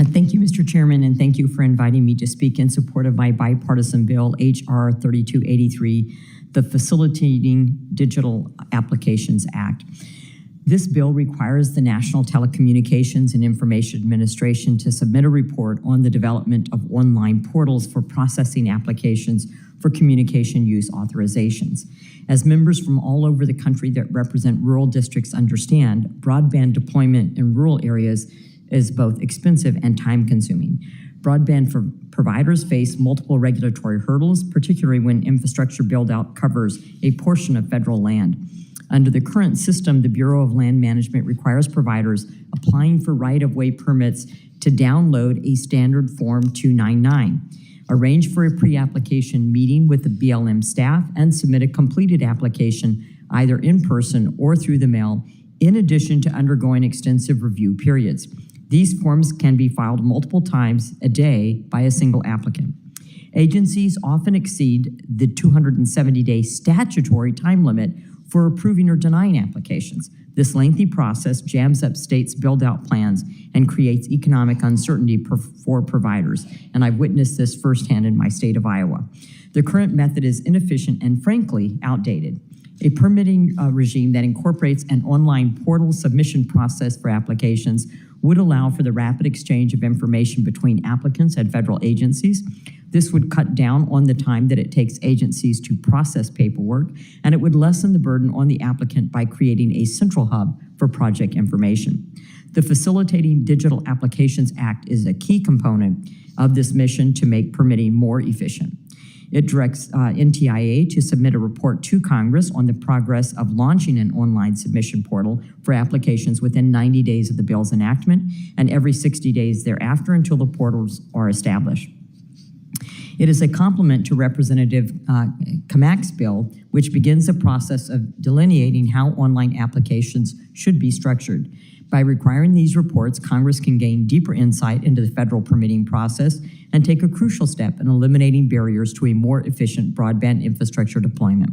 Thank you, Mr. Chairman, and thank you for inviting me to speak in support of my bipartisan bill, H.R. 3283, the Facilitating Digital Applications Act. This bill requires the National Telecommunications and Information Administration to submit a report on the development of online portals for processing applications for communication use authorizations. As members from all over the country that represent rural districts understand, broadband deployment in rural areas is both expensive and time-consuming. Broadband providers face multiple regulatory hurdles, particularly when infrastructure build-out covers a portion of federal land. Under the current system, the Bureau of Land Management requires providers applying for right-of-way permits to download a standard Form 299, arrange for a pre-application meeting with the BLM staff, and submit a completed application either in person or through the mail, in addition to undergoing extensive review periods. These forms can be filed multiple times a day by a single applicant. Agencies often exceed the 270-day statutory time limit for approving or denying applications. This lengthy process jams up states' build-out plans and creates economic uncertainty for providers, and I've witnessed this firsthand in my state of Iowa. The current method is inefficient and, frankly, outdated. A permitting regime that incorporates an online portal submission process for applications would allow for the rapid exchange of information between applicants and federal agencies. This would cut down on the time that it takes agencies to process paperwork, and it would lessen the burden on the applicant by creating a central hub for project information. The Facilitating Digital Applications Act is a key component of this mission to make permitting more efficient. It directs NTIA to submit a report to Congress on the progress of launching an online submission portal for applications within 90 days of the bill's enactment and every 60 days thereafter until the portals are established. It is a complement to Representative Kamak's bill, which begins the process of delineating how online applications should be structured. By requiring these reports, Congress can gain deeper insight into the federal permitting process and take a crucial step in eliminating barriers to a more efficient broadband infrastructure deployment.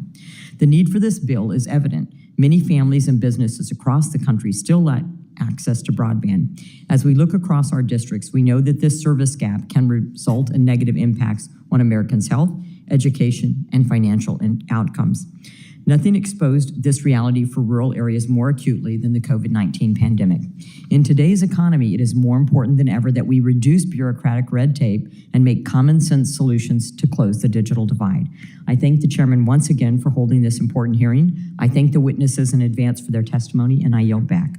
The need for this bill is evident. Many families and businesses across the country still lack access to broadband. As we look across our districts, we know that this service gap can result in negative impacts on Americans' health, education, and financial outcomes. Nothing exposed this reality for rural areas more acutely than the COVID-19 pandemic. In today's economy, it is more important than ever that we reduce bureaucratic red tape and make common sense solutions to close the digital divide. I thank the chairman once again for holding this important hearing. I thank the witnesses in advance for their testimony, and I yield back.